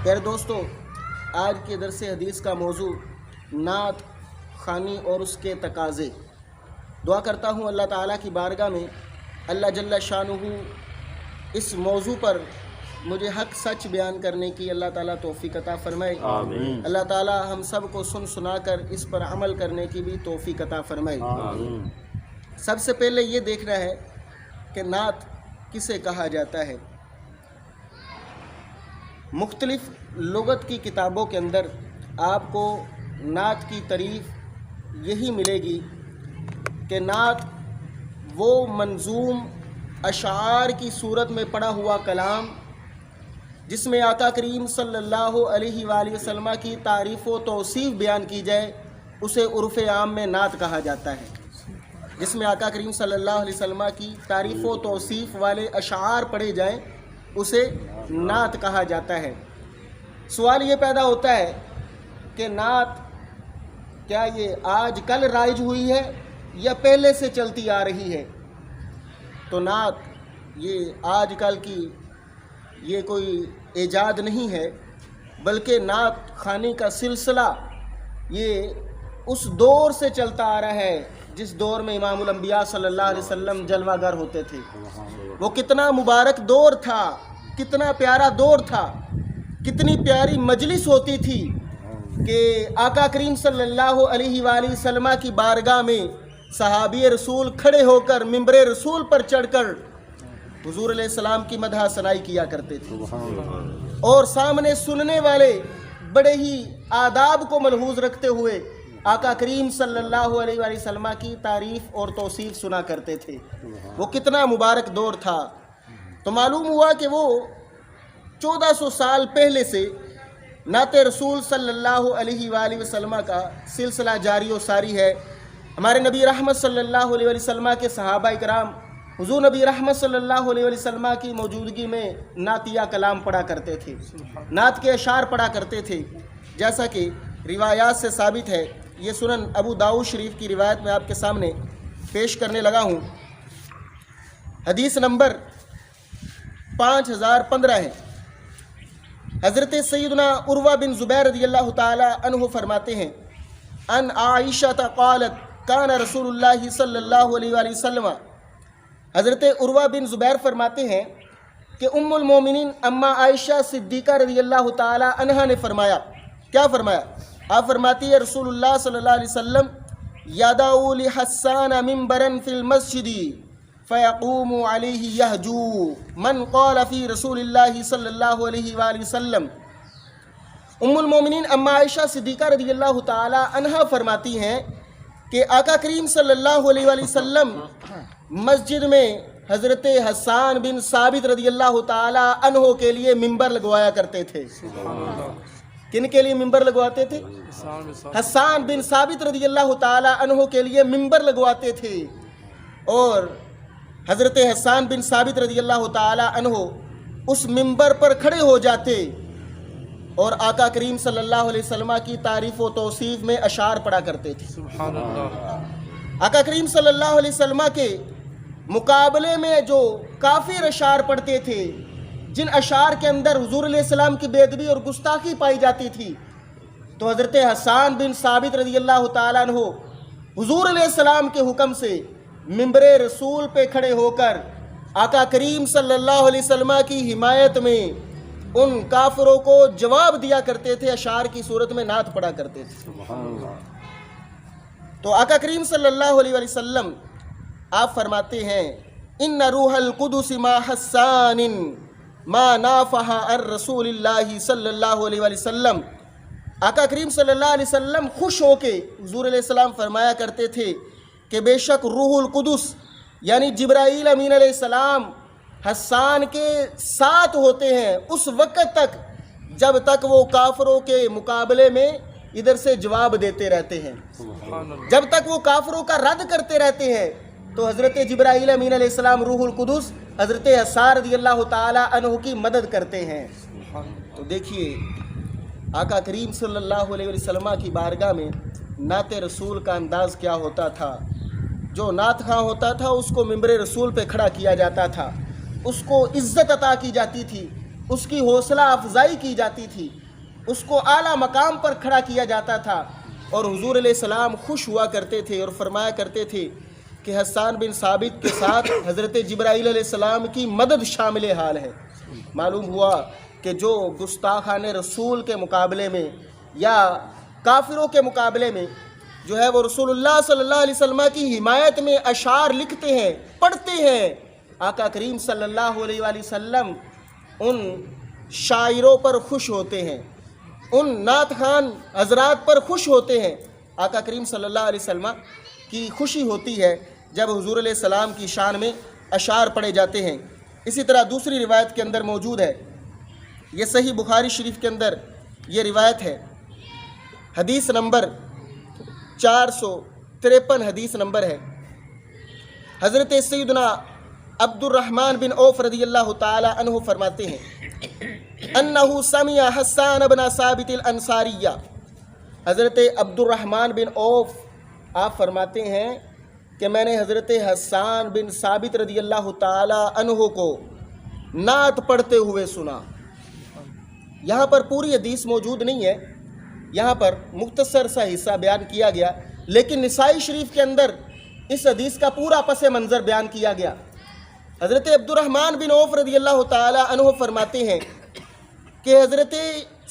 پیارے دوستو، آج کے درس حدیث کا موضوع نعت خوانی اور اس کے تقاضے۔ دعا کرتا ہوں اللہ تعالیٰ کی بارگاہ میں اللہ جل شانہ اس موضوع پر مجھے حق سچ بیان کرنے کی اللہ تعالیٰ توفیق عطا فرمائے۔ آمین۔ اللہ تعالیٰ ہم سب کو سنا کر اس پر عمل کرنے کی بھی توفیق عطا فرمائے۔ آمین۔ سب سے پہلے یہ دیکھنا ہے کہ نعت کسے کہا جاتا ہے۔ مختلف لغت کی کتابوں کے اندر آپ کو نعت کی تعریف یہی ملے گی کہ نعت وہ منظوم اشعار کی صورت میں پڑھا ہوا کلام جس میں آقا کریم صلی اللہ علیہ وآلہ وسلم کی تعریف و توصیف بیان کی جائے، اسے عرف عام میں نعت کہا جاتا ہے۔ جس میں آقا کریم صلی اللہ علیہ وسلم کی تعریف و توصیف والے اشعار پڑھے جائیں اسے نعت کہا جاتا ہے۔ سوال یہ پیدا ہوتا ہے کہ نعت کیا یہ آج کل رائج ہوئی ہے یا پہلے سے چلتی آ رہی ہے؟ تو نعت یہ آج کل کی یہ کوئی ایجاد نہیں ہے، بلکہ نعت خوانی کا سلسلہ یہ اس دور سے چلتا آ رہا ہے جس دور میں امام الانبیاء صلی اللہ علیہ وسلم جلوہ گر ہوتے تھے۔ وہ کتنا مبارک دور تھا، کتنا پیارا دور تھا، کتنی پیاری مجلس ہوتی تھی کہ آقا کریم صلی اللہ علیہ وآلہ وسلم کی بارگاہ میں صحابی رسول کھڑے ہو کر ممبر رسول پر چڑھ کر حضور علیہ السلام کی مدح ثنائی کیا کرتے تھے، اور سامنے سننے والے بڑے ہی آداب کو ملحوظ رکھتے ہوئے آقا کریم صلی اللہ علیہ وآلہ وسلم کی تعریف اور توصیف سنا کرتے تھے۔ وہ کتنا مبارک دور تھا۔ تو معلوم ہوا کہ وہ 1400 سال پہلے سے نعت رسول صلی اللہ علیہ وآلہ وسلم کا سلسلہ جاری و ساری ہے۔ ہمارے نبی رحمت صلی اللہ علیہ وسلم کے صحابہ کرام حضور نبی رحمت صلی اللہ علیہ وسلم کی موجودگی میں نعتیہ کلام پڑھا کرتے تھے، نعت کے اشعار پڑھا کرتے تھے، جیسا کہ روایات سے ثابت ہے۔ یہ سنن ابو داؤد شریف کی روایت میں آپ کے سامنے پیش کرنے لگا ہوں۔ حدیث نمبر 5015 ہے۔ حضرت سیدنا عروہ بن زبیر رضی اللہ تعالی عنہ فرماتے ہیں، ان عائشہ قالت کان رسول اللہ صلی اللہ علیہ وآلہ وسلم، حضرت عروہ بن زبیر فرماتے ہیں کہ ام المومنین اما عائشہ صدیقہ رضی اللہ تعالی عنہ نے فرمایا، کیا فرمایا؟ آپ فرماتی ہے رسول اللہ صلی اللہ علیہ وسلم یدعو لحسان منبرا فی المسجد فیقوم علیہ یہجو من قال فی رسول اللہ صلی اللہ علیہ وآلہ وسلم۔ ام المومنین اما عائشہ صدیقہ رضی اللہ تعالی عنہ فرماتی ہیں کہ آقا کریم صلی اللہ علیہ وآلہ وسلم مسجد میں حضرت حسان بن ثابت رضی اللہ تعالی عنہ کے لیے ممبر لگوایا کرتے تھے۔ کن کے لیے ممبر لگواتے تھے؟ حسان بن ثابت رضی اللہ تعالی عنہ کے لیے ممبر لگواتے تھے، اور حضرت حسان بن ثابت رضی اللہ تعالی عنہ اس ممبر پر کھڑے ہو جاتے اور آقا کریم صلی اللہ علیہ وسلم کی تعریف و توصیف میں اشعار پڑھا کرتے تھے۔ آقا کریم صلی اللہ علیہ وسلم کے مقابلے میں جو کافر اشعار پڑھتے تھے، جن اشعار کے اندر حضور علیہ السلام کی بے ادبی اور گستاخی پائی جاتی تھی، تو حضرت حسان بن ثابت رضی اللہ تعالیٰ عنہ حضور علیہ السلام کے حکم سے ممبر رسول پہ کھڑے ہو کر آقا کریم صلی اللہ علیہ وسلم کی حمایت میں ان کافروں کو جواب دیا کرتے تھے، اشعار کی صورت میں نعت پڑھا کرتے تھے۔ تو آقا کریم صلی اللہ علیہ وسلم آپ فرماتے ہیں ان روح القدس ما حسان ما نافح الرسول اللہ صلی اللہ علیہ وسلم۔ آقا کریم صلی اللہ علیہ وسلم خوش ہو کے حضور علیہ السلام فرمایا کرتے تھے کہ بے شک روح القدس یعنی جبرائیل امین علیہ السلام حسان کے ساتھ ہوتے ہیں اس وقت تک جب تک وہ کافروں کے مقابلے میں ادھر سے جواب دیتے رہتے ہیں، جب تک وہ کافروں کا رد کرتے رہتے ہیں، تو حضرت جبرائیل امین علیہ السلام روح القدس حضرت حسان رضی اللہ تعالی عنہ کی مدد کرتے ہیں۔ تو دیکھیے آقا کریم صلی اللہ علیہ وسلم کی بارگاہ میں نعت رسول کا انداز کیا ہوتا تھا۔ جو نعت خواں ہوتا تھا اس کو ممبر رسول پہ کھڑا کیا جاتا تھا، اس کو عزت عطا کی جاتی تھی، اس کی حوصلہ افزائی کی جاتی تھی، اس کو اعلیٰ مقام پر کھڑا کیا جاتا تھا، اور حضور علیہ السلام خوش ہوا کرتے تھے اور فرمایا کرتے تھے کہ حسان بن ثابت کے ساتھ حضرت جبرائیل علیہ السلام کی مدد شامل حال ہے۔ معلوم ہوا کہ جو گستاخان رسول کے مقابلے میں یا کافروں کے مقابلے میں جو ہے وہ رسول اللہ صلی اللہ علیہ وسلم کی حمایت میں اشعار لکھتے ہیں، پڑھتے ہیں، آقا کریم صلی اللہ علیہ وآلہ وسلم ان شاعروں پر خوش ہوتے ہیں، ان نعت خوان حضرات پر خوش ہوتے ہیں۔ آقا کریم صلی اللہ علیہ وسلم کی خوشی ہوتی ہے جب حضور علیہ السلام کی شان میں اشعار پڑھے جاتے ہیں۔ اسی طرح دوسری روایت کے اندر موجود ہے، یہ صحیح بخاری شریف کے اندر یہ روایت ہے، حدیث نمبر 453 حدیث نمبر ہے۔ حضرت سیدنا عبد الرحمن بن عوف رضی اللہ تعالی عنہ فرماتے ہیں انہو سمع حسان بن ثابت الانصاریہ۔ حضرت عبد الرحمن بن عوف آپ فرماتے ہیں کہ میں نے حضرت حسان بن ثابت رضی اللہ تعالی عنہ کو نعت پڑھتے ہوئے سنا۔ یہاں پر پوری حدیث موجود نہیں ہے، یہاں پر مختصر سا حصہ بیان کیا گیا، لیکن نسائی شریف کے اندر اس حدیث کا پورا پس منظر بیان کیا گیا۔ حضرت عبد الرحمن بن عوف رضی اللہ تعالی عنہ فرماتے ہیں کہ حضرت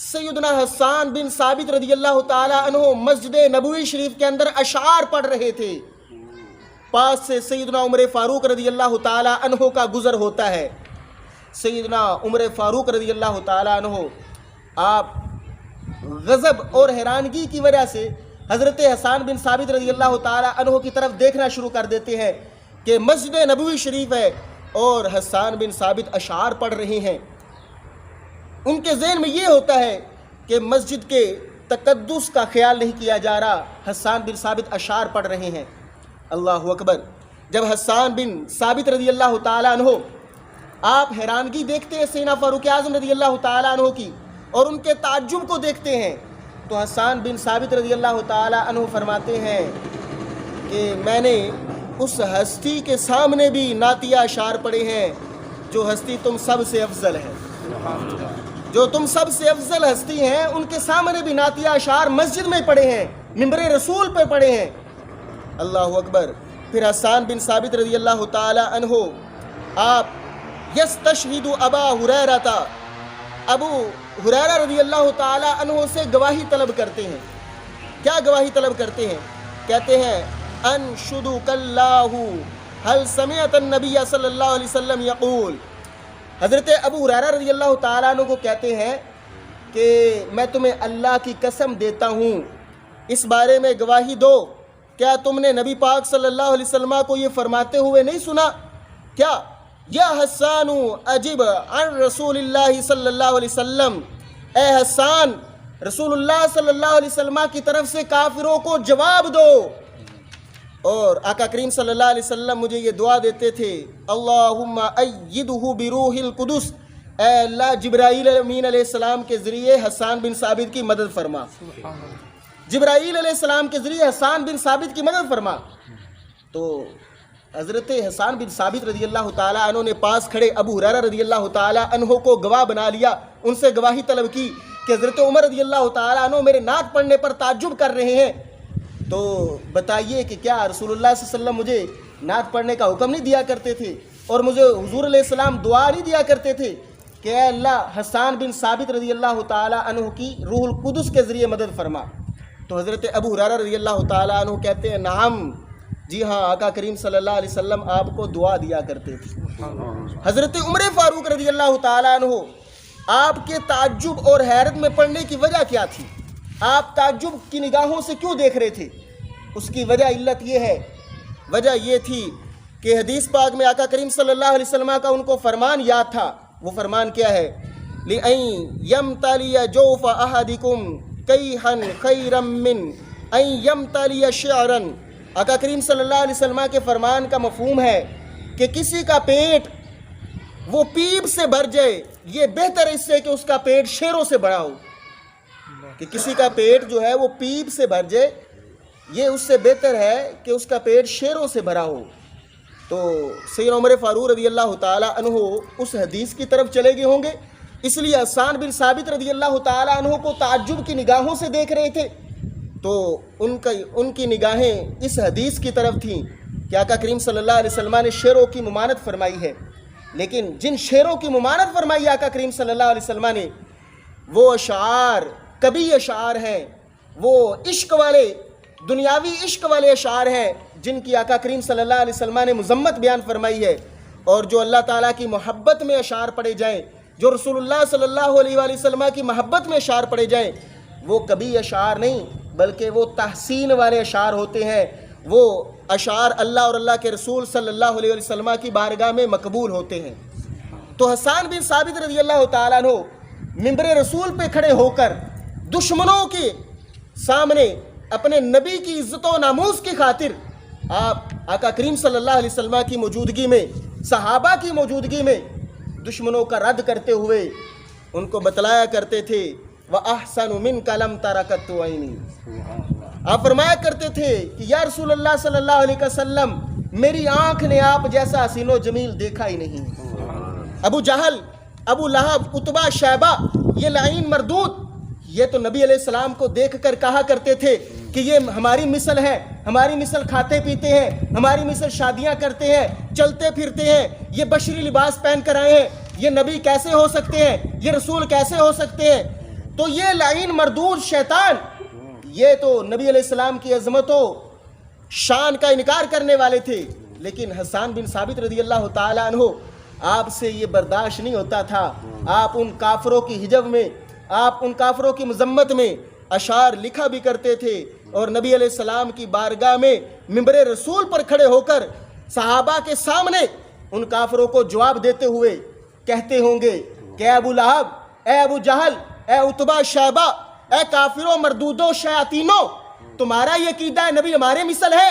سیدنا حسان بن ثابت رضی اللہ تعالی عنہ مسجد نبوی شریف کے اندر اشعار پڑھ رہے تھے، پاس سے سیدنا عمر فاروق رضی اللہ تعالی عنہ کا گزر ہوتا ہے۔ سیدنا عمر فاروق رضی اللہ تعالی عنہ آپ غضب اور حیرانگی کی وجہ سے حضرت حسان بن ثابت رضی اللہ تعالی عنہ کی طرف دیکھنا شروع کر دیتے ہیں کہ مسجد نبوی شریف ہے اور حسان بن ثابت اشعار پڑھ رہے ہیں۔ ان کے ذہن میں یہ ہوتا ہے کہ مسجد کے تقدس کا خیال نہیں کیا جا رہا، حسان بن ثابت اشعار پڑھ رہے ہیں۔ اللہ اکبر۔ جب حسان بن ثابت رضی اللہ تعالی عنہ آپ حیرانگی دیکھتے ہیں سیدنا فاروق اعظم رضی اللہ تعالی عنہ کی اور ان کے تعجب کو دیکھتے ہیں، تو حسان بن ثابت رضی اللہ تعالی عنہ فرماتے ہیں کہ میں نے اس ہستی کے سامنے بھی نعتیہ اشعار پڑھے ہیں جو ہستی تم سب سے افضل ہے، جو تم سب سے افضل ہستی ہیں، ان کے سامنے بھی نعتیہ اشعار مسجد میں پڑھے ہیں، منبر رسول پہ پڑھے ہیں۔ اللہ اکبر۔ پھر حسان بن ثابت رضی اللہ تعالی عنہ آپ یستشہد ابا ہریرہ، ابو ہریرہ رضی اللہ تعالی عنہ سے گواہی طلب کرتے ہیں۔ کیا گواہی طلب کرتے ہیں؟ کہتے ہیں انشدک اللہ هل سمعت النبی صلی اللہ علیہ وسلم یقول۔ حضرت ابو ہریرہ رضی اللہ تعالیٰ عنہ کو کہتے ہیں کہ میں تمہیں اللہ کی قسم دیتا ہوں، اس بارے میں گواہی دو، کیا تم نے نبی پاک صلی اللہ علیہ وسلم کو یہ فرماتے ہوئے نہیں سنا؟ کیا یا حسان اجب عن رسول اللہ صلی اللہ علیہ وسلم، اے حسان رسول اللہ صلی اللہ علیہ وسلم کی طرف سے کافروں کو جواب دو۔ اور آقا کریم صلی اللہ علیہ وسلم مجھے یہ دعا دیتے تھے، اللہم ایدہ بروح القدس، اے اللہ جبرائیل امین علیہ السلام کے ذریعے حسان بن ثابت کی مدد فرما، جبرائیل علیہ السلام کے ذریعے حسان بن ثابت کی مدد فرما۔ تو حضرت حسان بن ثابت رضی اللہ تعالیٰ عنہ نے پاس کھڑے ابو ہریرہ رضی اللہ تعالیٰ عنہ کو گواہ بنا لیا، ان سے گواہی طلب کی کہ حضرت عمر رضی اللہ تعالیٰ عنہ میرے نعت پڑھنے پر تعجب کر رہے ہیں، تو بتائیے کہ کیا رسول اللہ صلی اللہ علیہ وسلم مجھے نعت پڑھنے کا حکم نہیں دیا کرتے تھے اور مجھے حضور علیہ السلام دعا نہیں دیا کرتے تھے کہ اے اللہ حسان بن ثابت رضی اللہ تعالیٰ عنہ کی روح القدس کے ذریعے مدد فرما؟ تو حضرت ابو ہریرہ رضی اللہ تعالیٰ عنہ کہتے ہیں نعم، جی ہاں آقا کریم صلی اللہ علیہ وسلم آپ کو دعا دیا کرتے تھے۔ حضرت عمر فاروق رضی اللہ تعالیٰ عنہ آپ کے تعجب اور حیرت میں پڑنے کی وجہ کیا تھی؟ آپ تعجب کی نگاہوں سے کیوں دیکھ رہے تھے؟ اس کی وجہ علت یہ ہے، وجہ یہ تھی کہ حدیث پاک میں آقا کریم صلی اللہ علیہ وسلم کا ان کو فرمان یاد تھا۔ وہ فرمان کیا ہے؟ لِأَن يَمْتَلِيَ جَوْفَ أَحَدِكُمْ كَيْحًا خَيْرًا مِّنْ أَن يَمْتَلِيَ شِعْرًا۔ آقا کریم صلی اللہ علیہ وسلم کے فرمان کا مفہوم ہے کہ کسی کا پیٹ وہ پیپ سے بھر جائے، یہ بہتر اس سے کہ اس کا پیٹ شیروں سے بھرا ہو، کہ کسی کا پیٹ جو ہے وہ پیپ سے بھر جائے، یہ اس سے بہتر ہے کہ اس کا پیٹ شیروں سے بھرا ہو۔ تو سیدنا عمر فاروق رضی اللہ تعالیٰ عنہ اس حدیث کی طرف چلے گئے ہوں گے، اس لیے حسان بن ثابت رضی اللہ تعالیٰ عنہ کو تعجب کی نگاہوں سے دیکھ رہے تھے، تو ان کی نگاہیں اس حدیث کی طرف تھیں کہ آقا کریم صلی اللہ علیہ وسلم نے شعروں کی ممانعت فرمائی ہے، لیکن جن شعروں کی ممانعت فرمائی آقا کریم صلی اللہ علیہ وسلم نے وہ اشعار کبھی اشعار ہیں، وہ عشق والے دنیاوی عشق والے اشعار ہیں جن کی آقا کریم صلی اللہ علیہ وسلم نے مذمت بیان فرمائی ہے، اور جو اللہ تعالیٰ کی محبت میں اشعار پڑھے جائیں، جو رسول اللہ صلی اللہ علیہ وآلہ وسلم کی محبت میں اشعار پڑھے جائیں، وہ کبھی اشعار نہیں بلکہ وہ تحسین والے اشعار ہوتے ہیں، وہ اشعار اللہ اور اللہ کے رسول صلی اللہ علیہ وسلم کی بارگاہ میں مقبول ہوتے ہیں۔ تو حسان بن ثابت رضی اللہ تعالیٰ عنہ ممبر رسول پہ کھڑے ہو کر دشمنوں کے سامنے اپنے نبی کی عزت و ناموس کی خاطر آپ آقا کریم صلی اللہ علیہ وسلم کی موجودگی میں، صحابہ کی موجودگی میں دشمنوں کا رد کرتے ہوئے ان کو بتلایا کرتے تھے وَأَحْسَنُ مِنْكَ لَمْ تَرَكَتْ عَيْنِي، آپ فرمایا کرتے تھے کہ یا رسول اللہ صلی اللہ علیہ وسلم میری آنکھ نے آپ جیسا حسین و جمیل دیکھا ہی نہیں۔ ابو جہل، ابو لہب، عتبہ، شیبہ، یہ لعین مردود، یہ تو نبی علیہ السلام کو دیکھ کر کہا کرتے تھے کہ یہ ہماری مثل ہے، ہماری مثل کھاتے پیتے ہیں، ہماری مثل شادیاں کرتے ہیں، چلتے پھرتے ہیں، یہ بشری لباس پہن کر آئے ہیں، یہ نبی کیسے ہو سکتے ہیں، یہ رسول کیسے ہو سکتے ہیں۔ تو یہ لعین مردود شیطان، یہ تو نبی علیہ السلام کی عظمت و شان کا انکار کرنے والے تھے، لیکن حسان بن ثابت رضی اللہ تعالیٰ عنہ آپ سے یہ برداشت نہیں ہوتا تھا۔ آپ ان کافروں کی حجب میں، آپ ان کافروں کی مذمت میں اشعار لکھا بھی کرتے تھے، اور نبی علیہ السلام کی بارگاہ میں ممبر رسول پر کھڑے ہو کر صحابہ کے سامنے ان کافروں کو جواب دیتے ہوئے کہتے ہوں گے کہ اے ابو لہب، اے ابو جہل، اے عتبہ، شیبہ، اے کافروں مردودوں شیاطینوں، تمہارا یہ عقیدہ ہے نبی ہمارے مثل ہے،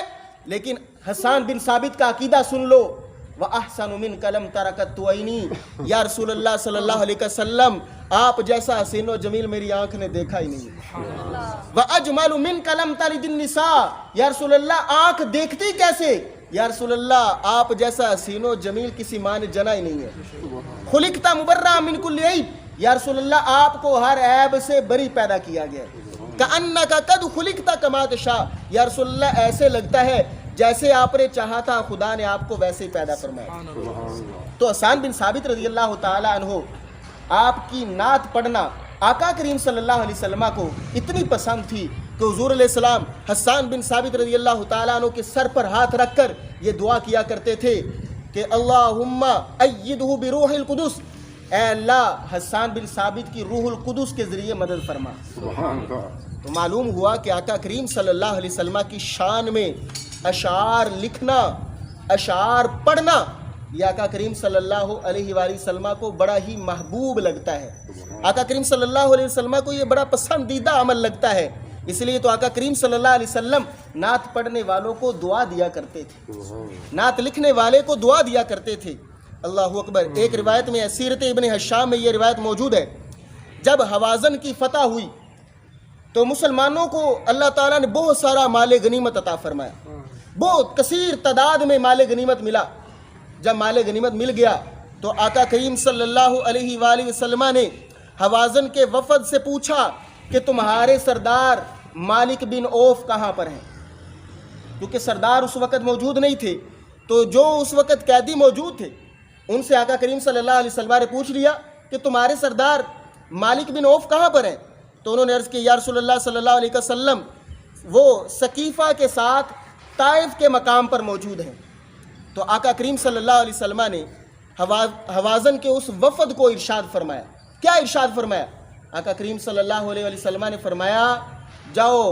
لیکن حسان بن ثابت کا عقیدہ سن لو وَأَحْسَنُ مِنْكَ لَمْ تَرَكَتْ عَيْنِي، یا رسول اللہ صلی اللہ علیہ وسلم آپ جیسا حسین و جمیل میری آنکھ نے دیکھا ہی نہیں۔ وَأَجْمَلُ مِنْكَ لَمْ تَلِدِ النِّسَاء، یا رسول اللہ آنکھ دیکھتی کیسے، یا رسول اللہ آپ جیسا حسین و جمیل کسی ماں نے جنا ہی نہیں ہے۔ خُلِقْتَ مُبَرَّأً مِنْ كُلِّ عیب، یا رسول اللہ آپ کو ہر عیب سے بری پیدا کیا گیا ہے۔ کَأَنَّكَ قَدْ خُلِقْتَ كَمَا تَشَاءُ، یا رسول اللہ ایسے لگتا ہے جیسے آپ نے چاہا تھا خدا نے آپ کو ویسے ہی پیدا فرمایا۔ تو حسان بن ثابت رضی اللہ تعالیٰ عنہ آپ کی نعت پڑھنا آقا کریم صلی اللہ علیہ وسلم کو اتنی پسند تھی کہ حضور علیہ السلام حسان بن ثابت رضی اللہ تعالیٰ عنہ کے سر پر ہاتھ رکھ کر یہ دعا کیا کرتے تھے کہ اللہم ایدہ بروح القدس، اے اللہ حسان بن ثابت کی روح القدس کے ذریعے مدد فرما۔ تو معلوم ہوا کہ آقا کریم صلی اللہ علیہ وسلم کی شان میں اشعار لکھنا، اشعار پڑھنا، یہ آقا کریم صلی اللہ علیہ وآلہ وسلم کو بڑا ہی محبوب لگتا ہے۔ آقا کریم صلی اللہ علیہ وسلم کو یہ بڑا پسندیدہ عمل لگتا ہے، اس لیے تو آقا کریم صلی اللہ علیہ وسلم نعت پڑھنے والوں کو دعا دیا کرتے تھے، نعت لکھنے والے کو دعا دیا کرتے تھے۔ اللہ اکبر۔ ایک روایت میں سیرت ابن ہشام میں یہ روایت موجود ہے، جب حوازن کی فتح ہوئی تو مسلمانوں کو اللہ تعالیٰ نے بہت سارا مال غنیمت عطا فرمایا، بہت کثیر تعداد میں مال غنیمت ملا۔ جب مال غنیمت مل گیا تو آقا کریم صلی اللہ علیہ وآلہ وسلم نے حوازن کے وفد سے پوچھا کہ تمہارے سردار مالک بن عوف کہاں پر ہیں؟ کیونکہ سردار اس وقت موجود نہیں تھے، تو جو اس وقت قیدی موجود تھے ان سے آقا کریم صلی اللہ علیہ وسلم نے پوچھ لیا کہ تمہارے سردار مالک بن عوف کہاں پر ہیں؟ تو انہوں نے عرض کی یا رسول اللہ صلی اللہ علیہ وسلم وہ سقیفہ کے ساتھ طائف کے مقام پر موجود ہیں۔ تو آقا کریم صلی اللہ علیہ وسلم نے حوازن کے اس وفد کو ارشاد فرمایا۔ کیا ارشاد فرمایا؟ آقا کریم صلی اللہ علیہ وسلم نے فرمایا جاؤ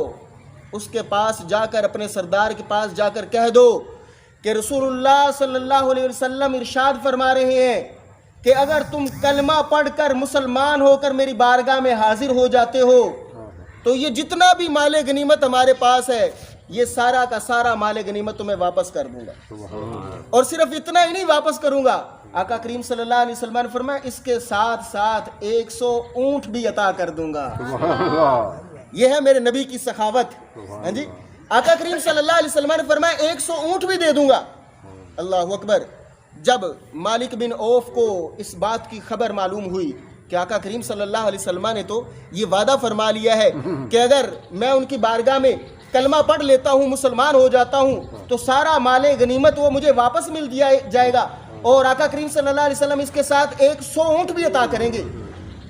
اس کے پاس جا کر، اپنے سردار کے پاس جا کر کہہ دو کہ رسول اللہ صلی اللہ علیہ وسلم ارشاد فرما رہے ہیں کہ اگر تم کلمہ پڑھ کر مسلمان ہو کر میری بارگاہ میں حاضر ہو جاتے ہو تو یہ جتنا بھی مال غنیمت ہمارے پاس ہے یہ سارا کا سارا مال غنیمت تمہیں واپس کر دوں گا، اور صرف اتنا ہی نہیں واپس کروں گا، آقا کریم صلی اللہ علیہ وسلم نے فرمایا اس کے ساتھ ساتھ 100 اونٹ بھی عطا کر دوں گا۔ یہ ہے میرے نبی کی سخاوت۔ ہاں جی، آقا کریم صلی اللہ علیہ وسلم نے فرمایا 100 اونٹ بھی دے دوں گا۔ اللہ اکبر۔ جب مالک بن عوف کو اس بات کی خبر معلوم ہوئی کہ آقا کریم صلی اللہ علیہ وسلم نے تو یہ وعدہ فرما لیا ہے کہ اگر میں ان کی بارگاہ میں کلمہ پڑھ لیتا ہوں، مسلمان ہو جاتا ہوں، تو سارا مال غنیمت وہ مجھے واپس مل دیا جائے گا، اور آقا کریم صلی اللہ علیہ وسلم اس کے ساتھ 100 اونٹ بھی عطا کریں گے۔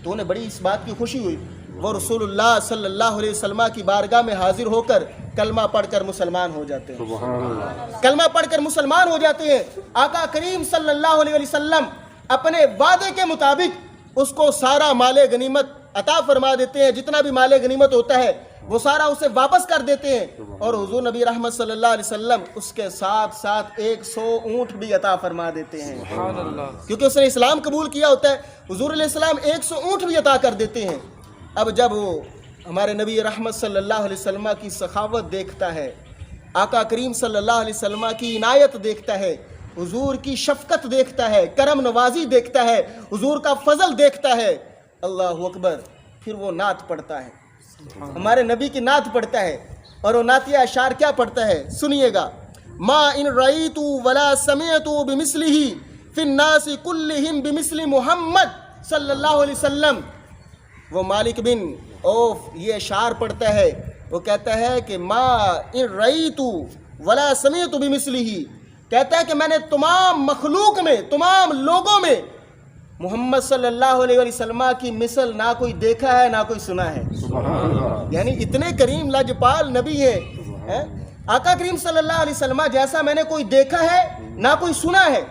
تو انہیں بڑی اس بات کی خوشی ہوئی، وہ رسول اللہ صلی اللہ علیہ وسلم کی بارگاہ میں حاضر ہو کر کلمہ پڑھ کر مسلمان ہو جاتے ہیں، کلمہ پڑھ کر مسلمان ہو جاتے ہیں۔ آقا کریم صلی اللہ علیہ وسلم اپنے وعدے کے مطابق اس کو سارا مال غنیمت عطا فرما دیتے ہیں، جتنا بھی مال غنیمت ہوتا ہے وہ سارا اسے واپس کر دیتے ہیں، اور حضور نبی رحمت صلی اللہ علیہ وسلم اس کے ساتھ ساتھ 100 اونٹ بھی عطا فرما دیتے ہیں، کیونکہ اس نے اسلام قبول کیا ہوتا ہے۔ حضور علیہ السلام 100 اونٹ بھی عطا کر دیتے ہیں۔ اب جب وہ ہمارے نبی رحمت صلی اللہ علیہ وسلم کی سخاوت دیکھتا ہے، آقا کریم صلی اللہ علیہ وسلم کی عنایت دیکھتا ہے، حضور کی شفقت دیکھتا ہے، کرم نوازی دیکھتا ہے، حضور کا فضل دیکھتا ہے، اللہ اکبر، پھر وہ نعت پڑھتا ہے، ہمارے نبی کی نعت پڑھتا ہے، اور وہ نعتیہ اشعار کیا پڑھتا ہے، سنیے گا۔ ما ان رأیت ولا سمعت بمثلہ فی الناس کلہم بمثل محمد صلی اللہ علیہ وسلم۔ وہ مالک بن اوف یہ اشعار پڑھتا ہے، وہ کہتا ہے کہ ما ان رأیت ولا سمعت بمثلہ، کہتا ہے کہ میں نے تمام مخلوق میں، تمام لوگوں میں محمد صلی اللہ علیہ وسلم کی مثل نہ کوئی دیکھا ہے نہ کوئی سنا ہے۔ یعنی اتنے کریم لاجپال نبی ہیں، آقا کریم صلی اللہ علیہ وسلم جیسا میں نے کوئی دیکھا ہے نہ کوئی سنا ہے۔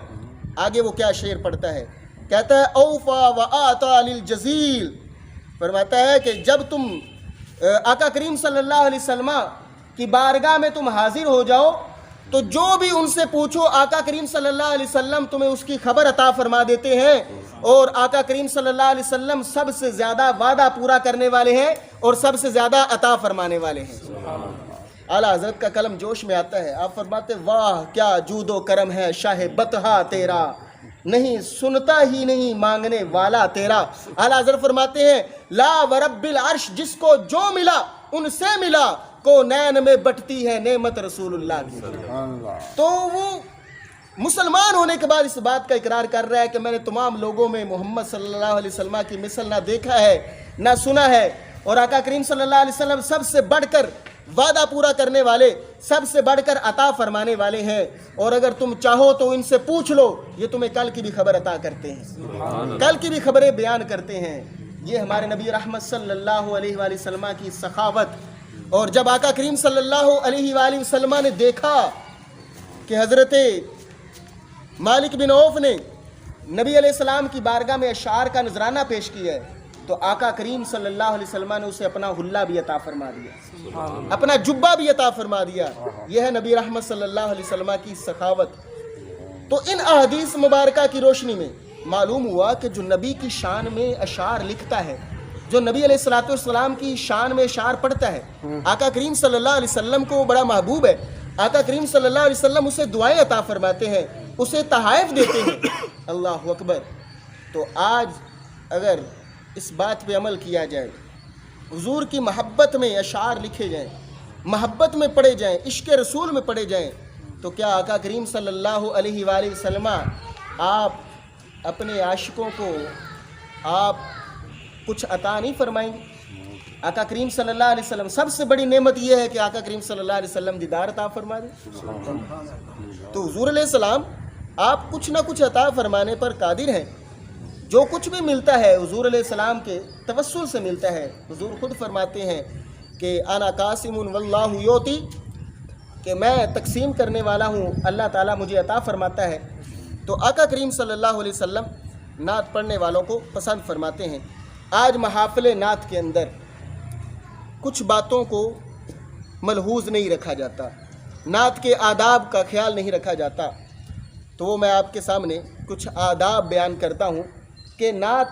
آگے وہ کیا شعر پڑھتا ہے، کہتا ہے اوفا و آتا للجزیل، فرماتا ہے کہ جب تم آقا کریم صلی اللہ علیہ وسلم کی بارگاہ میں تم حاضر ہو جاؤ تو جو بھی ان سے پوچھو آقا کریم صلی اللہ علیہ وسلم تمہیں اس کی خبر عطا فرما دیتے ہیں، اور آقا کریم صلی اللہ علیہ وسلم سب سے زیادہ وعدہ پورا کرنے والے ہیں اور سب سے زیادہ عطا فرمانے والے ہیں۔ اعلیٰ حضرت کا کلم جوش میں آتا ہے، آپ فرماتے واہ کیا جود و کرم ہے شاہ بطحا تیرا، نہیں سنتا ہی نہیں مانگنے والا تیرا۔ اعلیٰ حضرت فرماتے ہیں لا ورب العرش، جس کو جو ملا ان سے ملا، کو نین میں بٹتی ہے نعمت رسول اللہ کی۔ تو وہ مسلمان ہونے کے بعد اس بات کا اقرار کر رہا ہے کہ میں نے تمام لوگوں میں محمد صلی اللہ علیہ وسلم کی مثل نہ دیکھا ہے نہ سنا ہے، اور آقا کریم صلی اللہ علیہ وسلم سب سے بڑھ کر وعدہ پورا کرنے والے، سب سے بڑھ کر عطا فرمانے والے ہیں، اور اگر تم چاہو تو ان سے پوچھ لو، یہ تمہیں کل کی بھی خبر عطا کرتے ہیں، کل کی بھی خبریں بیان کرتے ہیں۔ یہ ہمارے نبی رحمت صلی اللہ علیہ وآلہ وسلم کی سخاوت۔ اور جب آقا کریم صلی اللہ علیہ وآلہ وسلم نے دیکھا کہ حضرت مالک بن عوف نے نبی علیہ السلام کی بارگاہ میں اشعار کا نذرانہ پیش کیا ہے، تو آقا کریم صلی اللہ علیہ وسلم نے اسے اپنا حلہ بھی عطا فرما دیا، اپنا جبہ بھی عطا فرما دیا۔ یہ ہے نبی رحمت صلی اللہ علیہ وسلم کی سخاوت۔ تو ان احادیث مبارکہ کی روشنی میں معلوم ہوا کہ جو نبی کی شان میں اشعار لکھتا ہے، جو نبی علیہ السلام کی شان میں اشعار پڑھتا ہے، آقا کریم صلی اللہ علیہ وسلم کو وہ بڑا محبوب ہے۔ آقا کریم صلی اللہ علیہ وسلم اسے دعائیں عطا فرماتے ہیں، اسے تحائف دیتے ہیں، اللہ اکبر۔ تو آج اگر اس بات پہ عمل کیا جائے، حضور کی محبت میں اشعار لکھے جائیں، محبت میں پڑھے جائیں، عشق رسول میں پڑھے جائیں، تو کیا آقا کریم صلی اللہ علیہ وآلہ وسلم آپ اپنے عاشقوں کو آپ کچھ عطا نہیں فرمائیں گے؟ آقا کریم صلی اللہ علیہ وسلم، سب سے بڑی نعمت یہ ہے کہ آقا کریم صلی اللہ علیہ وسلم دیدار عطا فرما دیں۔ تو حضور علیہ السلام آپ کچھ نہ کچھ عطا فرمانے پر قادر ہیں۔ جو کچھ بھی ملتا ہے حضور علیہ السلام کے توسل سے ملتا ہے۔ حضور خود فرماتے ہیں کہ انا قاسم واللہ یعطی، کہ میں تقسیم کرنے والا ہوں، اللہ تعالیٰ مجھے عطا فرماتا ہے۔ تو آقا کریم صلی اللہ علیہ وسلم نعت پڑھنے والوں کو پسند فرماتے ہیں۔ آج محافل نعت کے اندر کچھ باتوں کو ملحوظ نہیں رکھا جاتا، نعت کے آداب کا خیال نہیں رکھا جاتا، تو وہ میں آپ کے سامنے کچھ آداب بیان کرتا ہوں کہ نعت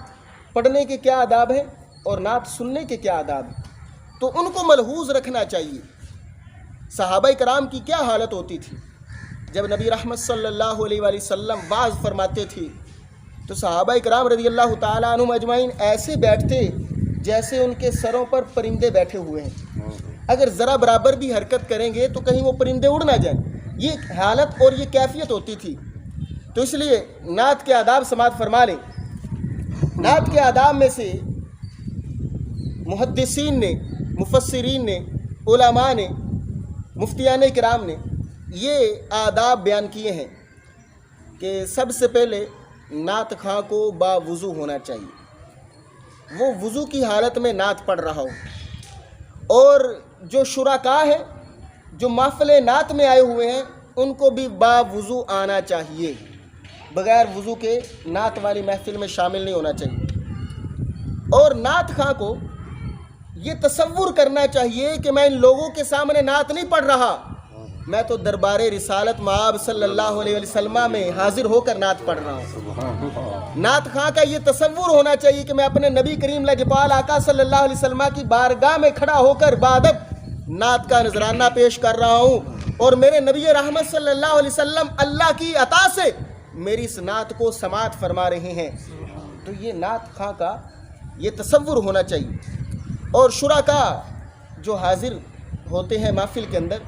پڑھنے کے کیا آداب ہیں اور نعت سننے کے کیا آداب ہیں، تو ان کو ملحوظ رکھنا چاہیے۔ صحابہ کرام کی کیا حالت ہوتی تھی جب نبی رحمت صلی اللہ علیہ وآلہ وسلم واعظ فرماتے تھے، تو صحابہ کرام رضی اللہ تعالیٰ عنہم اجمعین ایسے بیٹھتے جیسے ان کے سروں پر پرندے بیٹھے ہوئے ہیں، اگر ذرا برابر بھی حرکت کریں گے تو کہیں وہ پرندے اڑ نہ جائیں، یہ حالت اور یہ کیفیت ہوتی تھی۔ تو اس لیے نعت کے آداب سماعت فرما لیں۔ نعت کے آداب میں سے محدثین نے، مفسرین نے، علماء نے، مفتیان کرام نے یہ آداب بیان کیے ہیں کہ سب سے پہلے نعت خواں کو باوضو ہونا چاہیے، وہ وضو کی حالت میں نعت پڑھ رہا ہو، اور جو شرکاء ہیں جو محفل نعت میں آئے ہوئے ہیں ان کو بھی باوضو آنا چاہیے، بغیر وضو کے نعت والی محفل میں شامل نہیں ہونا چاہیے۔ اور نعت خواں کو یہ تصور کرنا چاہیے کہ میں ان لوگوں کے سامنے نعت نہیں پڑھ رہا، میں تو دربار رسالت مآب صلی اللہ علیہ وسلم میں حاضر ہو کر نعت پڑھ رہا ہوں۔ نعت خواں کا یہ تصور ہونا چاہیے کہ میں اپنے نبی کریم لجپال آقا صلی اللہ علیہ وسلم کی بارگاہ میں کھڑا ہو کر بادب نعت کا نذرانہ پیش کر رہا ہوں، اور میرے نبی رحمت صلی اللہ علیہ وسلم اللہ کی عطا سے میری اس نعت کو سماعت فرما رہے ہیں۔ تو یہ نعت خواں کا یہ تصور ہونا چاہیے۔ اور شرکاء جو حاضر ہوتے ہیں محفل کے اندر،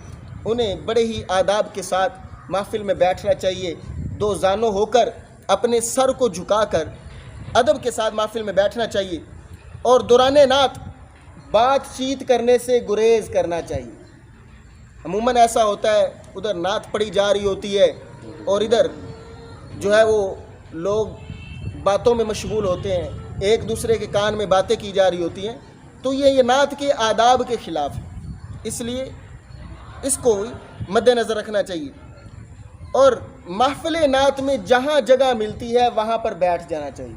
انہیں بڑے ہی آداب کے ساتھ محفل میں بیٹھنا چاہیے، دو زانوں ہو کر اپنے سر کو جھکا کر ادب کے ساتھ محفل میں بیٹھنا چاہیے، اور دوران نعت بات چیت کرنے سے گریز کرنا چاہیے۔ عموماً ایسا ہوتا ہے ادھر نعت پڑھی جا رہی ہوتی ہے اور ادھر جو ہے وہ لوگ باتوں میں مشغول ہوتے ہیں، ایک دوسرے کے کان میں باتیں کی جا رہی ہوتی ہیں، تو یہ نعت کے آداب کے خلاف ہے، اس لیے اس کو مد نظر رکھنا چاہیے۔ اور محفل نعت میں جہاں جگہ ملتی ہے وہاں پر بیٹھ جانا چاہیے،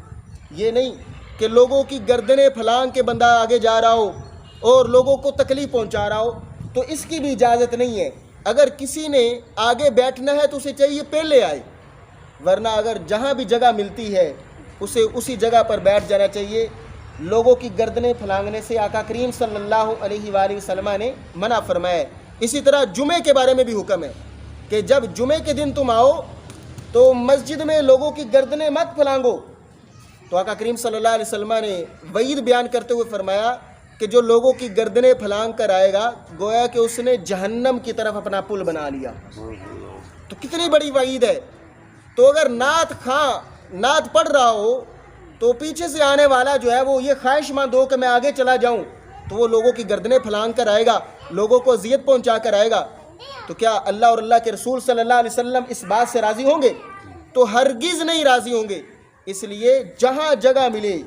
یہ نہیں کہ لوگوں کی گردنیں پھلانگ کے بندہ آگے جا رہا ہو اور لوگوں کو تکلیف پہنچا رہا ہو، تو اس کی بھی اجازت نہیں ہے۔ اگر کسی نے آگے بیٹھنا ہے تو اسے چاہیے پہلے آئے، ورنہ اگر جہاں بھی جگہ ملتی ہے اسے اسی جگہ پر بیٹھ جانا چاہیے۔ لوگوں کی گردنیں پھلانگنے سے آقا کریم صلی اللہ علیہ وآلہ وسلم نے منع فرمایا ہے۔ اسی طرح جمعے کے بارے میں بھی حکم ہے کہ جب جمعے کے دن تم آؤ تو مسجد میں لوگوں کی گردنیں مت پھلانگو۔ تو آقا کریم صلی اللہ علیہ وسلم نے وعید بیان کرتے ہوئے فرمایا کہ جو لوگوں کی گردنیں پھلانگ کر آئے گا گویا کہ اس نے جہنم کی طرف اپنا پل بنا لیا۔ تو کتنی بڑی وعید ہے۔ تو اگر نعت خواں نعت پڑھ رہا ہو تو پیچھے سے آنے والا جو ہے وہ یہ خواہش مند ہو کہ میں آگے چلا جاؤں، تو وہ لوگوں کی گردنیں پھلانگ کر آئے گا، لوگوں کو اذیت پہنچا کر آئے گا، تو کیا اللہ اور اللہ کے رسول صلی اللہ علیہ وسلم اس بات سے راضی ہوں گے؟ تو ہرگز نہیں راضی ہوں گے۔ اس لیے جہاں جگہ ملے،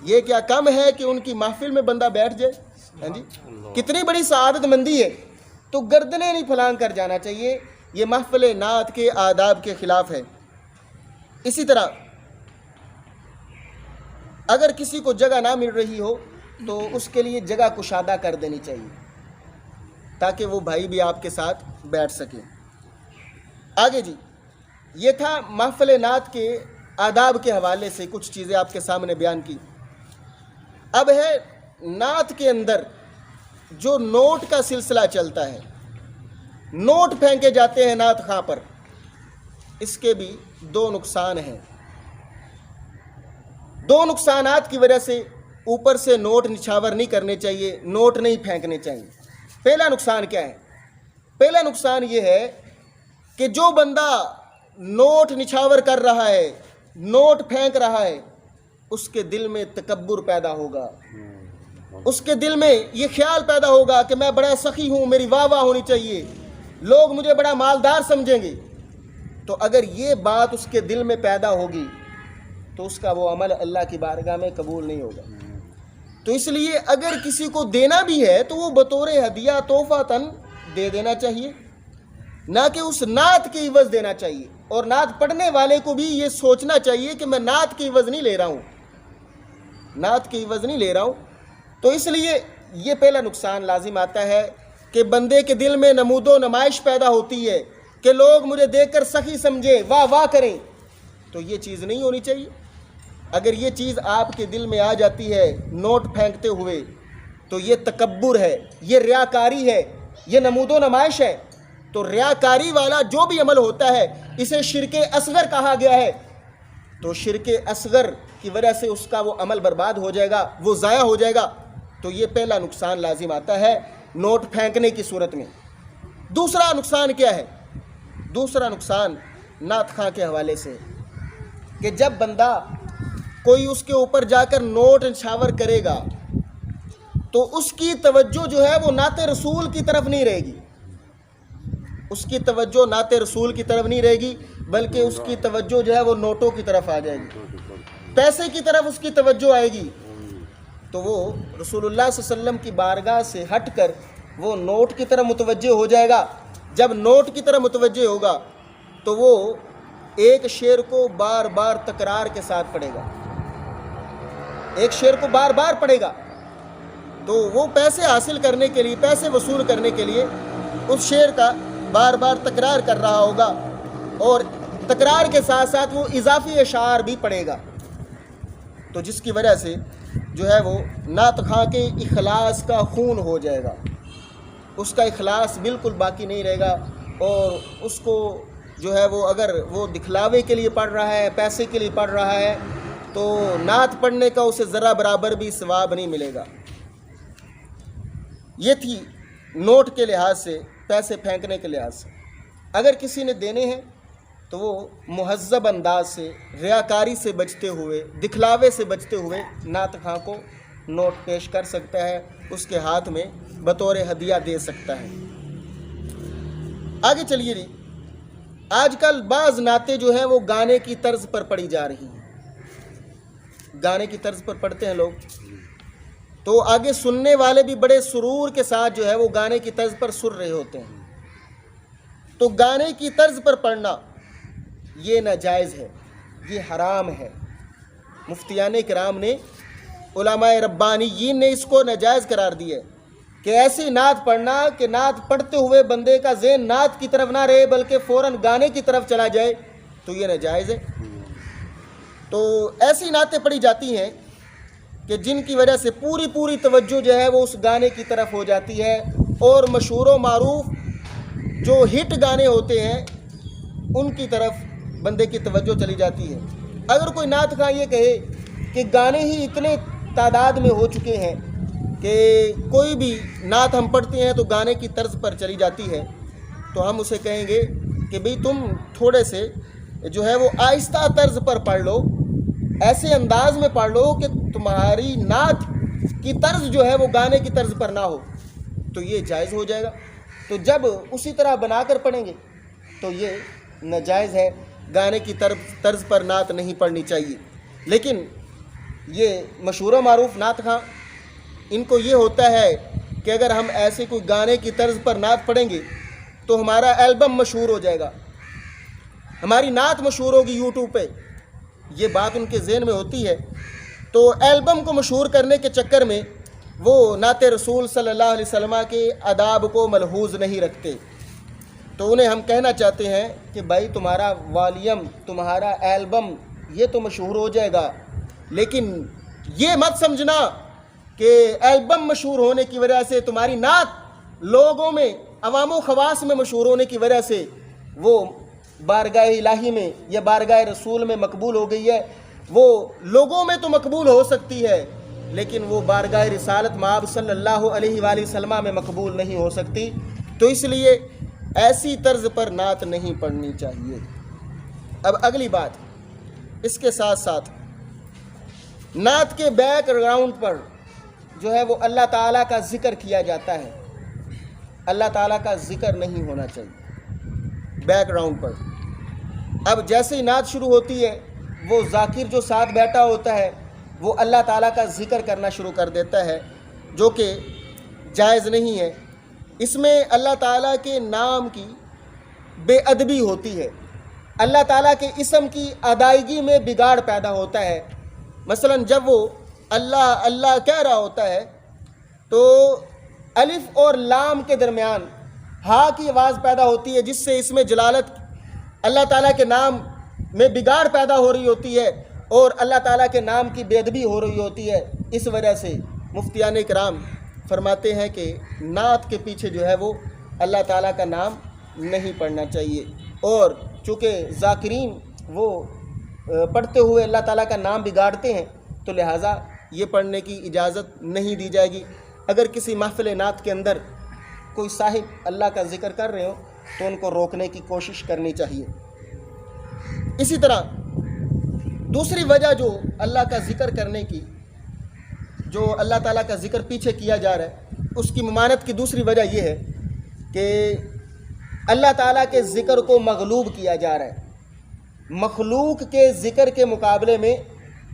یہ کیا کم ہے کہ ان کی محفل میں بندہ بیٹھ جائے؟ ہاں جی، کتنی بڑی سعادت مندی ہے۔ تو گردنیں نہیں پھلانگ کر جانا چاہیے، یہ محفل نعت کے آداب کے خلاف ہے۔ اسی طرح اگر کسی کو جگہ نہ مل رہی ہو تو اس کے لیے جگہ کشادہ کر دینی چاہیے تاکہ وہ بھائی بھی آپ کے ساتھ بیٹھ سکیں۔ آگے جی، یہ تھا محفل نعت کے آداب کے حوالے سے کچھ چیزیں آپ کے سامنے بیان کی۔ اب ہے نعت کے اندر جو نوٹ کا سلسلہ چلتا ہے، نوٹ پھینکے جاتے ہیں نعت خواں پر، اس کے بھی دو نقصان ہیں۔ دو نقصانات کی وجہ سے اوپر سے نوٹ نچھاور نہیں کرنے چاہیے، نوٹ نہیں پھینکنے چاہیے۔ پہلا نقصان کیا ہے؟ پہلا نقصان یہ ہے کہ جو بندہ نوٹ نچھاور کر رہا ہے، نوٹ پھینک رہا ہے، اس کے دل میں تکبر پیدا ہوگا، اس کے دل میں یہ خیال پیدا ہوگا کہ میں بڑا سخی ہوں، میری واہ واہ ہونی چاہیے، لوگ مجھے بڑا مالدار سمجھیں گے۔ تو اگر یہ بات اس کے دل میں پیدا ہوگی تو اس کا وہ عمل اللہ کی بارگاہ میں قبول نہیں ہوگا۔ تو اس لیے اگر کسی کو دینا بھی ہے تو وہ بطور ہدیہ تحفۃً دے دینا چاہیے، نہ کہ اس نعت کے عوض دینا چاہیے۔ اور نعت پڑھنے والے کو بھی یہ سوچنا چاہیے کہ میں نعت کے عوض نہیں لے رہا ہوں، نعت کے عوض نہیں لے رہا ہوں۔ تو اس لیے یہ پہلا نقصان لازم آتا ہے کہ بندے کے دل میں نمود و نمائش پیدا ہوتی ہے کہ لوگ مجھے دیکھ کر سخی سمجھے، واہ واہ کریں۔ تو یہ چیز نہیں ہونی چاہیے۔ اگر یہ چیز آپ کے دل میں آ جاتی ہے نوٹ پھینکتے ہوئے تو یہ تکبر ہے، یہ ریاکاری ہے، یہ نمود و نمائش ہے۔ تو ریاکاری والا جو بھی عمل ہوتا ہے اسے شرک اصغر کہا گیا ہے۔ تو شرک اصغر کی وجہ سے اس کا وہ عمل برباد ہو جائے گا، وہ ضائع ہو جائے گا۔ تو یہ پہلا نقصان لازم آتا ہے نوٹ پھینکنے کی صورت میں۔ دوسرا نقصان کیا ہے؟ دوسرا نقصان نعت خواں کے حوالے سے کہ جب بندہ کوئی اس کے اوپر جا کر نوٹ نچھاور کرے گا تو اس کی توجہ جو ہے وہ نعت رسول کی طرف نہیں رہے گی، اس کی توجہ نعت رسول کی طرف نہیں رہے گی، بلکہ اس کی توجہ جو ہے وہ نوٹوں کی طرف آ جائے گی، پیسے کی طرف اس کی توجہ آئے گی۔ تو وہ رسول اللہ صلی اللہ علیہ وسلم کی بارگاہ سے ہٹ کر وہ نوٹ کی طرف متوجہ ہو جائے گا۔ جب نوٹ کی طرف متوجہ ہوگا تو وہ ایک شعر کو بار بار تکرار کے ساتھ پڑھے گا، ایک شعر کو بار بار پڑھے گا، تو وہ پیسے حاصل کرنے کے لیے، پیسے وصول کرنے کے لیے اس شعر کا بار بار تکرار کر رہا ہوگا، اور تکرار کے ساتھ ساتھ وہ اضافی اشعار بھی پڑھے گا، تو جس کی وجہ سے جو ہے وہ نعت خواں کے اخلاص کا خون ہو جائے گا، اس کا اخلاص بالکل باقی نہیں رہے گا، اور اس کو جو ہے وہ اگر وہ دکھلاوے کے لیے پڑھ رہا ہے، پیسے کے لیے پڑھ رہا ہے، تو نعت پڑھنے کا اسے ذرا برابر بھی ثواب نہیں ملے گا۔ یہ تھی نوٹ کے لحاظ سے، پیسے پھینکنے کے لحاظ سے۔ اگر کسی نے دینے ہیں تو وہ مہذب انداز سے، ریاکاری سے بچتے ہوئے، دکھلاوے سے بچتے ہوئے نعت خواں کو نوٹ پیش کر سکتا ہے، اس کے ہاتھ میں بطور ہدیہ دے سکتا ہے۔ آگے چلیے جی، آج کل بعض نعتیں جو ہیں وہ گانے کی طرز پر پڑھی جا رہی ہیں، گانے کی طرز پر پڑھتے ہیں لوگ، تو آگے سننے والے بھی بڑے سرور کے ساتھ جو ہے وہ گانے کی طرز پر سن رہے ہوتے ہیں، تو گانے کی طرز پر پڑھنا یہ ناجائز ہے، یہ حرام ہے۔ مفتیان کرام نے، علماء ربانیین نے اس کو ناجائز قرار دیا ہے کہ ایسی نعت پڑھنا کہ نعت پڑھتے ہوئے بندے کا ذہن نعت کی طرف نہ رہے بلکہ فوراً گانے کی طرف چلا جائے، تو یہ ناجائز ہے۔ تو ایسی نعتیں پڑھی جاتی ہیں کہ جن کی وجہ سے پوری توجہ جو ہے وہ اس گانے کی طرف ہو جاتی ہے، اور مشہور و معروف جو ہٹ گانے ہوتے ہیں ان کی طرف بندے کی توجہ چلی جاتی ہے۔ اگر کوئی نعت خواں یہ کہے کہ گانے ہی اتنے تعداد میں ہو چکے ہیں کہ کوئی بھی نعت ہم پڑھتے ہیں تو گانے کی طرز پر چلی جاتی ہے، تو ہم اسے کہیں گے کہ بھئی تم تھوڑے سے جو ہے وہ آہستہ طرز پر پڑھ لو، ایسے انداز میں پڑھ لو کہ تمہاری نعت کی طرز جو ہے وہ گانے کی طرز پر نہ ہو، تو یہ جائز ہو جائے گا۔ تو جب اسی طرح بنا کر پڑھیں گے تو یہ ناجائز ہے، گانے کی طرز پر نعت نہیں پڑھنی چاہیے۔ لیکن یہ مشہور و معروف نعت خواں، ان کو یہ ہوتا ہے کہ اگر ہم ایسے کوئی گانے کی طرز پر نعت پڑھیں گے تو ہمارا البم مشہور ہو جائے گا، ہماری نعت مشہور ہوگی یوٹیوب پہ، یہ بات ان کے ذہن میں ہوتی ہے۔ تو البم کو مشہور کرنے کے چکر میں وہ نعت رسول صلی اللہ علیہ وسلم کے آداب کو ملحوظ نہیں رکھتے، تو انہیں ہم کہنا چاہتے ہیں کہ بھائی تمہارا والیوم، تمہارا البم یہ تو مشہور ہو جائے گا، لیکن یہ مت سمجھنا کہ البم مشہور ہونے کی وجہ سے تمہاری نعت لوگوں میں، عوام و خواص میں مشہور ہونے کی وجہ سے وہ بارگاہ الہی میں یا بارگاہ رسول میں مقبول ہو گئی ہے۔ وہ لوگوں میں تو مقبول ہو سکتی ہے لیکن وہ بارگاہ رسالت مآب صلی اللہ علیہ وآلہ وسلم میں مقبول نہیں ہو سکتی، تو اس لیے ایسی طرز پر نعت نہیں پڑھنی چاہیے۔ اب اگلی بات، اس کے ساتھ ساتھ نعت کے بیک گراؤنڈ پر جو ہے وہ اللہ تعالیٰ کا ذکر کیا جاتا ہے، اللہ تعالیٰ کا ذکر نہیں ہونا چاہیے بیک گراؤنڈ پر۔ اب جیسے ہی نعت شروع ہوتی ہے وہ ذاکر جو ساتھ بیٹھا ہوتا ہے وہ اللہ تعالیٰ کا ذکر کرنا شروع کر دیتا ہے، جو کہ جائز نہیں ہے۔ اس میں اللہ تعالیٰ کے نام کی بے ادبی ہوتی ہے، اللہ تعالیٰ کے اسم کی ادائیگی میں بگاڑ پیدا ہوتا ہے۔ مثلا جب وہ اللہ اللہ کہہ رہا ہوتا ہے تو الف اور لام کے درمیان ہا کی آواز پیدا ہوتی ہے، جس سے اس میں جلالت، اللہ تعالیٰ کے نام میں بگاڑ پیدا ہو رہی ہوتی ہے اور اللہ تعالیٰ کے نام کی بے ادبی ہو رہی ہوتی ہے۔ اس وجہ سے مفتیان کرام فرماتے ہیں کہ نعت کے پیچھے جو ہے وہ اللہ تعالیٰ کا نام نہیں پڑھنا چاہیے، اور چونکہ ذاکرین وہ پڑھتے ہوئے اللہ تعالیٰ کا نام بگاڑتے ہیں تو لہٰذا یہ پڑھنے کی اجازت نہیں دی جائے گی۔ اگر کسی محفل نعت کے اندر کوئی صاحب اللہ کا ذکر کر رہے ہو تو ان کو روکنے کی کوشش کرنی چاہیے۔ اسی طرح دوسری وجہ جو اللہ کا ذکر کرنے کی، جو اللہ تعالیٰ کا ذکر پیچھے کیا جا رہا ہے، اس کی ممانعت کی دوسری وجہ یہ ہے کہ اللہ تعالیٰ کے ذکر کو مغلوب کیا جا رہا ہے۔ مخلوق کے ذکر کے مقابلے میں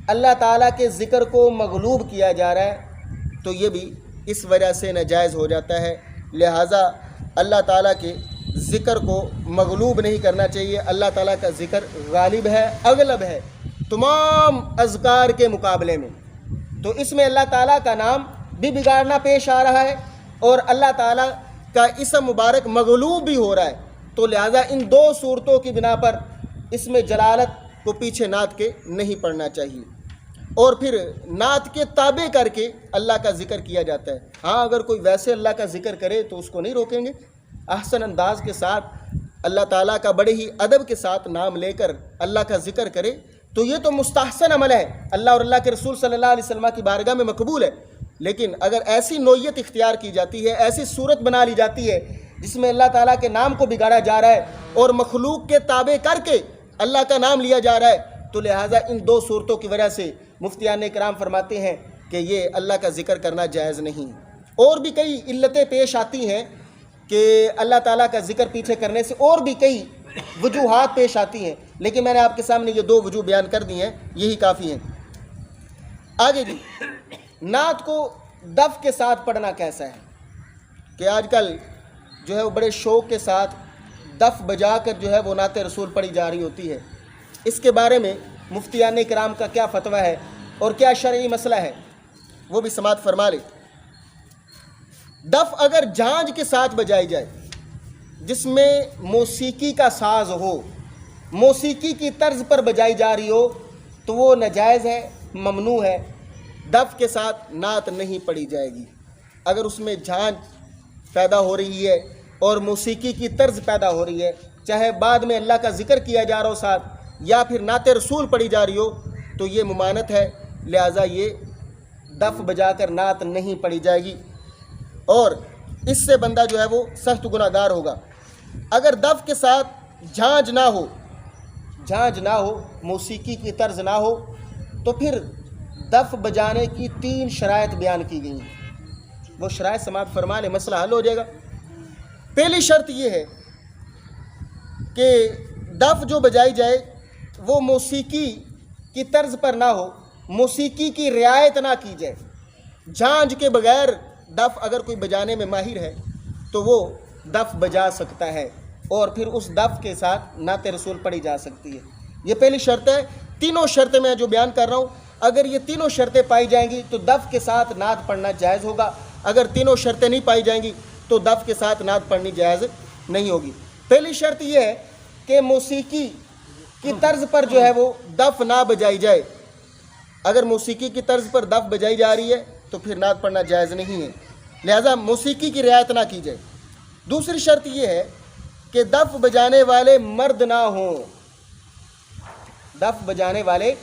اللہ تعالیٰ کے ذکر کو مغلوب کیا جا رہا ہے، تو یہ بھی اس وجہ سے ناجائز ہو جاتا ہے۔ لہٰذا اللہ تعالیٰ کے ذکر کو مغلوب نہیں کرنا چاہیے۔ اللہ تعالیٰ کا ذکر غالب ہے، اغلب ہے تمام اذکار کے مقابلے میں، تو اس میں اللہ تعالیٰ کا نام بھی بگاڑنا پیش آ رہا ہے اور اللہ تعالیٰ کا اسم مبارک مغلوب بھی ہو رہا ہے، تو لہٰذا ان دو صورتوں کی بنا پر اس میں جلالت کو پیچھے نعت کے نہیں پڑھنا چاہیے، اور پھر نعت کے تابع کر کے اللہ کا ذکر کیا جاتا ہے۔ ہاں اگر کوئی ویسے اللہ کا ذکر کرے تو اس کو نہیں روکیں گے، احسن انداز کے ساتھ اللہ تعالیٰ کا بڑے ہی ادب کے ساتھ نام لے کر اللہ کا ذکر کرے تو یہ تو مستحسن عمل ہے، اللہ اور اللہ کے رسول صلی اللہ علیہ وسلم کی بارگاہ میں مقبول ہے۔ لیکن اگر ایسی نوعیت اختیار کی جاتی ہے، ایسی صورت بنا لی جاتی ہے جس میں اللہ تعالیٰ کے نام کو بگاڑا جا رہا ہے اور مخلوق کے تابع کر کے اللہ کا نام لیا جا رہا ہے، تو لہٰذا ان دو صورتوں کی وجہ سے مفتیان کرام فرماتے ہیں کہ یہ اللہ کا ذکر کرنا جائز نہیں۔ اور بھی کئی علتیں پیش آتی ہیں کہ اللہ تعالیٰ کا ذکر پیچھے کرنے سے، اور بھی کئی وجوہات پیش آتی ہیں، لیکن میں نے آپ کے سامنے یہ دو وجوہ بیان کر دی ہیں، یہی کافی ہیں۔ آگے جی، نعت کو دف کے ساتھ پڑھنا کیسا ہے کہ آج کل جو ہے وہ بڑے شوق کے ساتھ دف بجا کر جو ہے وہ نعت رسول پڑھی جا رہی ہوتی ہے، اس کے بارے میں مفتیان کرام کا کیا فتویٰ ہے اور کیا شرعی مسئلہ ہے وہ بھی سماعت فرما لے۔ دف اگر جھانج کے ساتھ بجائی جائے جس میں موسیقی کا ساز ہو، موسیقی کی طرز پر بجائی جا رہی ہو، تو وہ ناجائز ہے، ممنوع ہے، دف کے ساتھ نعت نہیں پڑھی جائے گی۔ اگر اس میں جھانج پیدا ہو رہی ہے اور موسیقی کی طرز پیدا ہو رہی ہے، چاہے بعد میں اللہ کا ذکر کیا جا رہا ہو ساتھ یا پھر نعت رسول پڑھی جا رہی ہو، تو یہ ممانعت ہے، لہٰذا یہ دف بجا کر نعت نہیں پڑھی جائے گی اور اس سے بندہ جو ہے وہ سخت گناہ گار ہوگا۔ اگر دف کے ساتھ جھانج نہ ہو، موسیقی کی طرز نہ ہو، تو پھر دف بجانے کی 3 شرائط بیان کی گئی ہیں، وہ شرائط سماعت فرما لے، مسئلہ حل ہو جائے گا۔ پہلی شرط یہ ہے کہ دف جو بجائی جائے وہ موسیقی کی طرز پر نہ ہو، موسیقی کی رعایت نہ کی جائے۔ جھانج کے بغیر دف اگر کوئی بجانے میں ماہر ہے تو وہ دف بجا سکتا ہے اور پھر اس دف کے ساتھ نعت رسول پڑھی جا سکتی ہے، یہ پہلی شرط ہے۔ تینوں شرطیں میں جو بیان کر رہا ہوں، اگر یہ تینوں شرطیں پائی جائیں گی تو دف کے ساتھ نعت پڑھنا جائز ہوگا، اگر تینوں شرطیں نہیں پائی جائیں گی تو دف کے ساتھ نعت پڑھنی جائز نہیں ہوگی۔ پہلی شرط یہ ہے کہ موسیقی کی طرز پر جو ہے وہ دف نہ بجائی جائے، اگر موسیقی کی طرز پر دف بجائی جا رہی ہے تو پھر نعت پڑھنا جائز نہیں ہے، لہذا موسیقی کی رعایت نہ کی جائے۔ دوسری شرط یہ ہے کہ دف بجانے والے مرد نہ ہوں، دف بجانے والے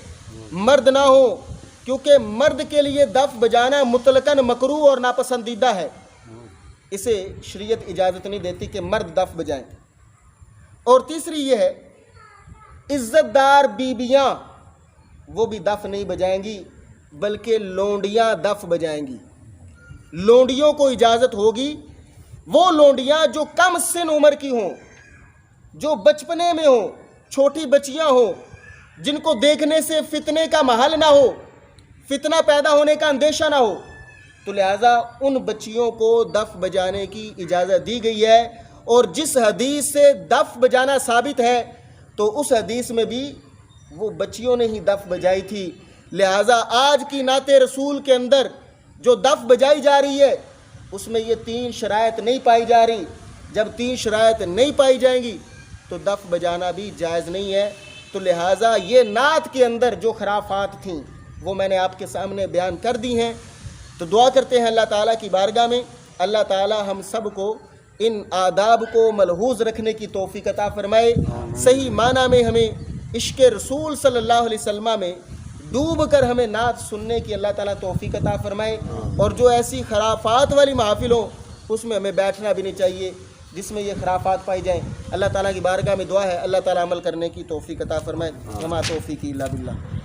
مرد نہ ہوں، کیونکہ مرد کے لیے دف بجانا مطلقاً مکروہ اور ناپسندیدہ ہے، اسے شریعت اجازت نہیں دیتی کہ مرد دف بجائیں۔ اور تیسری یہ ہے عزت دار بیبیاں وہ بھی دف نہیں بجائیں گی بلکہ لونڈیاں دف بجائیں گی۔ لونڈیوں کو اجازت ہوگی، وہ لونڈیاں جو کم سن عمر کی ہوں، جو بچپنے میں ہوں، چھوٹی بچیاں ہوں، جن کو دیکھنے سے فتنے کا محل نہ ہو، فتنہ پیدا ہونے کا اندیشہ نہ ہو، تو لہٰذا ان بچیوں کو دف بجانے کی اجازت دی گئی ہے۔ اور جس حدیث سے دف بجانا ثابت ہے تو اس حدیث میں بھی وہ بچیوں نے ہی دف بجائی تھی، لہٰذا آج کی نعت رسول کے اندر جو دف بجائی جا رہی ہے اس میں یہ 3 شرائط نہیں پائی جا رہی۔ جب 3 شرائط نہیں پائی جائیں گی تو دف بجانا بھی جائز نہیں ہے، تو لہٰذا یہ نعت کے اندر جو خرافات تھیں وہ میں نے آپ کے سامنے بیان کر دی ہیں۔ تو دعا کرتے ہیں اللہ تعالیٰ کی بارگاہ میں اللہ تعالیٰ ہم سب کو ان آداب کو ملحوظ رکھنے کی توفیق عطا فرمائے، صحیح معنی میں ہمیں عشق رسول صلی اللہ علیہ وسلم میں ڈوب کر ہمیں نعت سننے کی اللہ تعالیٰ توفیق عطا فرمائے، اور جو ایسی خرافات والی محافل ہوں اس میں ہمیں بیٹھنا بھی نہیں چاہیے جس میں یہ خرافات پائی جائیں۔ اللہ تعالیٰ کی بارگاہ میں دعا ہے اللہ تعالیٰ عمل کرنے کی توفیق عطا فرمائے۔ وما توفیقی الا باللہ۔